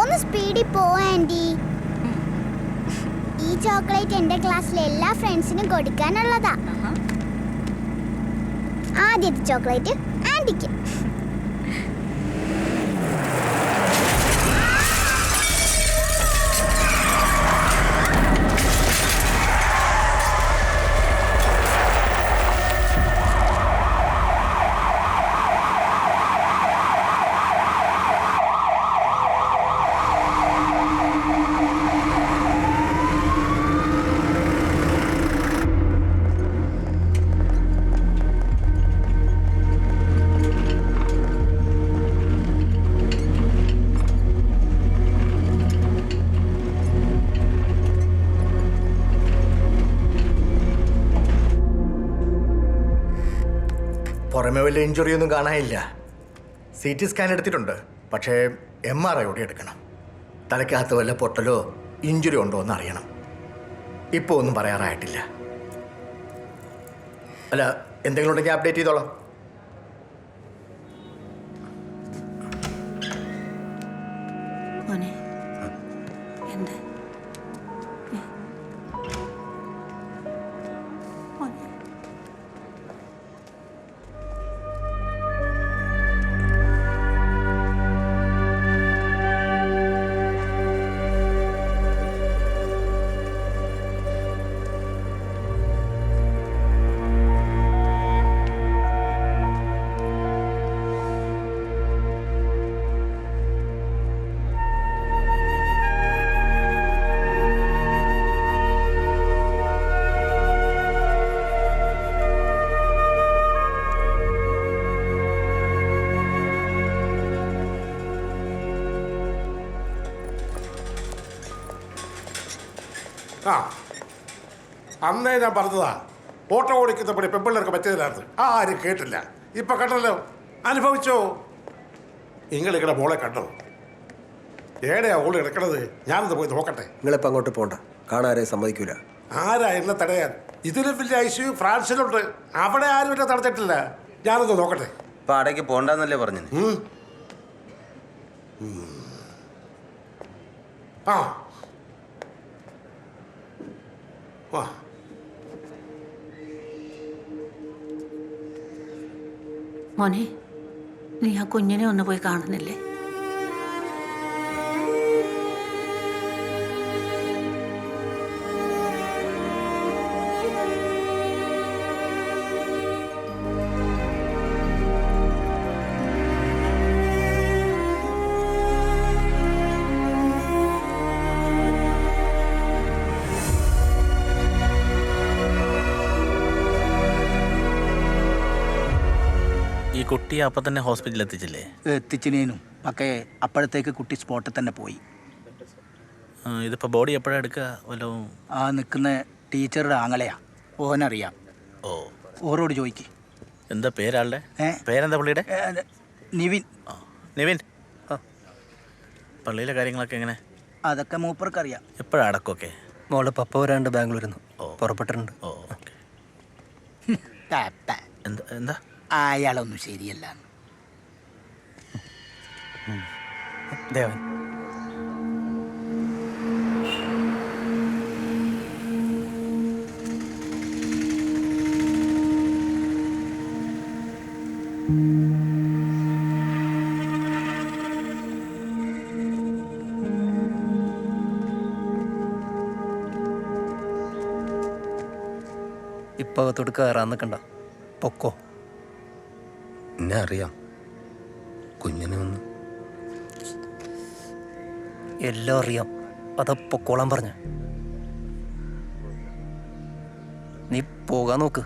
ഒന്ന് സ്പീഡിൽ പോ ആൻറ്റി. ഈ ചോക്ലേറ്റ് എൻ്റെ ക്ലാസ്സിലെ എല്ലാ ഫ്രണ്ട്സിനും കൊടുക്കാനുള്ളതാ. ആദ്യത്തെ ചോക്ലേറ്റ് ആൻറ്റിക്ക്. പുറമെ വലിയ ഇഞ്ചുറി ഒന്നും കാണാനില്ല. CT സ്കാൻ എടുത്തിട്ടുണ്ട്, പക്ഷേ MRI കൂടി എടുക്കണം. തലയ്ക്കകത്ത് വല്ല പൊട്ടലോ ഇഞ്ചുറി ഉണ്ടോ എന്ന് അറിയണം. ഇപ്പോൾ ഒന്നും പറയാറായിട്ടില്ല. അല്ല, എന്തെങ്കിലും ഉണ്ടെങ്കിൽ അപ്ഡേറ്റ് ചെയ്തോളാം. അന്നേ ഞാൻ പറഞ്ഞതാ, ഓട്ടോ ഓടിക്കുന്നപ്പടി പെമ്പിള്ളേർക്ക് പറ്റിയതിനകത്ത് ആരും കേട്ടില്ല. ഇപ്പൊ കണ്ടല്ലോ, അനുഭവിച്ചോ. നിങ്ങളിങ്ങനെ മോളെ കണ്ടോ? ഏടെയാ ഓള് കിടക്കണത്? ഞാനത് പോയി നോക്കട്ടെ. നിങ്ങളിപ്പോൾ അങ്ങോട്ട് പോകണ്ട, കാണാരെ സമ്മതിക്കൂല. ആരാ എന്നെ തടയാൻ? ഇതിലും വലിയ ICU ഫ്രാൻസിലുണ്ട്, അവിടെ ആരും എന്നെ തടഞ്ഞിട്ടില്ല. ഞാനത് നോക്കട്ടെ. ഇപ്പൊ അടയ്ക്ക് പോണ്ടെന്നല്ലേ പറഞ്ഞു? ആ മോനെ, നീ ആ കുഞ്ഞിനെ ഒന്ന് പോയി കാണുന്നില്ലേ? ഈ കുട്ടിയെ അപ്പം തന്നെ ഹോസ്പിറ്റലിൽ എത്തിച്ചില്ലേ? എത്തിച്ചിനേനും പക്ഷേ അപ്പോഴത്തേക്ക് കുട്ടി സ്പോട്ടിൽ തന്നെ പോയി. ഇതിപ്പോൾ ബോഡി എപ്പോഴാണ് എടുക്കുക? വല്ലതും ആ നിൽക്കുന്ന ടീച്ചറുടെ ആങ്ങളെയാ, ഓനറിയാം. ഓ, ഓരോട് ചോദിക്ക്. എന്താ പേരാളുടെ? പേരെന്താ പുള്ളിയുടെ? നിവിൻ. നിവിൻ. പള്ളിയിലെ കാര്യങ്ങളൊക്കെ എങ്ങനെ? അതൊക്കെ മൂപ്പർക്കറിയാം. എപ്പോഴാണ് അടക്കമൊക്കെ? മോളെ പപ്പ വരാണ്ട് ബാംഗ്ലൂരിൽ നിന്ന് പുറപ്പെട്ടിട്ടുണ്ട്. ഓ, ഓക്കെ. എന്താ എന്താ അയാളൊന്നും ശരിയല്ല. ദേവൻ, ഇപ്പൊ അകത്തോട്ട് കയറാൻ നിൽക്കണ്ട, പൊക്കോ. എന്നെ അറിയാം, കുഞ്ഞിനെ ഒന്ന്. എല്ലാം അറിയാം, അതാ പൊക്കോളാൻ പറഞ്ഞ. നീ പോകാൻ നോക്ക്.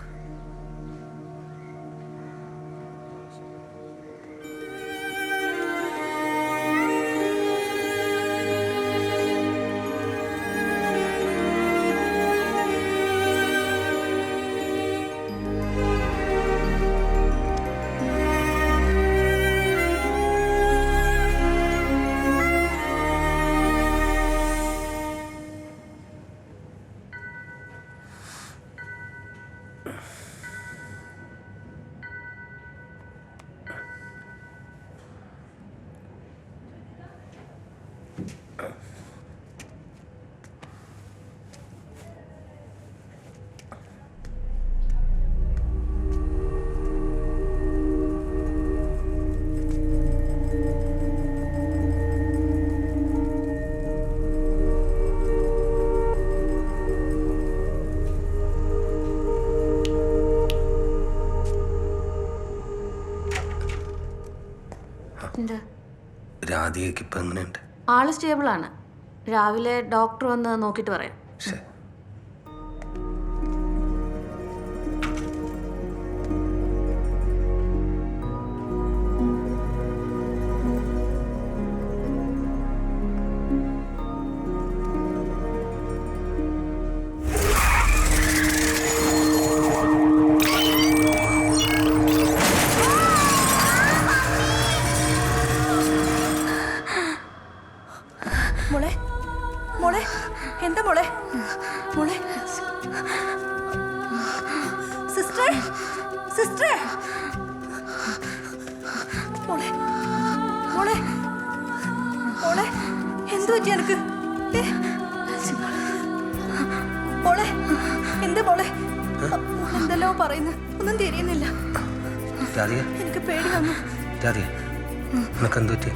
രാധികയ്ക്ക് ഇപ്പം എങ്ങനെയുണ്ട്? ആള് സ്റ്റേബിളാണ്. രാവിലെ ഡോക്ടർ വന്ന് നോക്കിയിട്ട് പറയാം. ശരി. മോളെ മോളെ എന്താ മോളെ മോളെ സിസ്റ്റർ സിസ്റ്റർ മോളെ മോളെ മോളെ എന്തു പറ്റി എനക്ക് മോളെ എന്താ മോളെ എന്തല്ലോ പറയുന്നു ഒന്നും തിരിയുന്നില്ല. രാധിക, എനിക്ക് പേടി വന്നു. രാധിക, നിനക്കെന്ത് പറ്റി?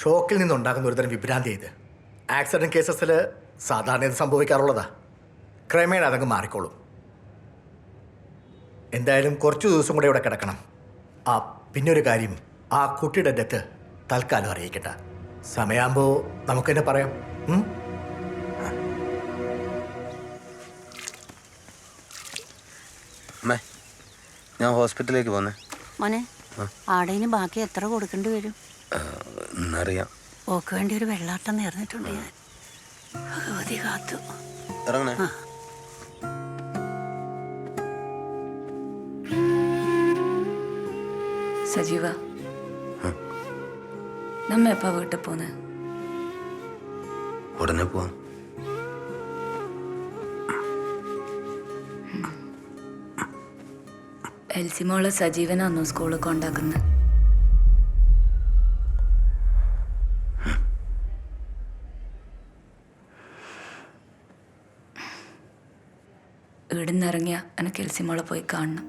ഷോക്കിൽ നിന്നുണ്ടാകുന്ന ഒരുതരം വിഭ്രാന്തി ഇത്. ആക്സിഡന്റ് കേസസിൽ സാധാരണ ഇത് സംഭവിക്കാറുള്ളതാ. ക്രമേണ അതങ്ങ് മാറിക്കോളും. എന്തായാലും കുറച്ച് ദിവസം കൂടെ ഇവിടെ കിടക്കണം. പിന്നെ ഒരു കാര്യം, ആ കുട്ടിയുടെ ഡെത്ത് തൽക്കാലം അറിയിക്കട്ടെ. സമയമാകുമ്പോൾ നമുക്ക് തന്നെ പറയാം. അമ്മേ, ഞാൻ ഹോസ്പിറ്റലിലേക്ക് പോന്നേ. മോനെ ആടേന് ബാക്കി എത്ര കൊടുക്കേണ്ടി വരും? എന്നറിയാം. ഓക്ക് വേണ്ടി ഒരു വെള്ളാട്ടം നേർന്നിട്ടുണ്ട് ഞാൻ. ഭഗവതി കാത്തു. ഇറങ്ങണേ. സജീവ, നമ്മ എപ്പാ വീട്ടിൽ പോന്നെ? ഉടനെ പോവാം. എൽസിമോളെ സജീവനാന്നോ സ്കൂളിൽ കൊണ്ടാക്കുന്നത്? ഇവിടുന്ന് ഇറങ്ങിയ എനിക്ക് എൽസിമോളെ പോയി കാണണം.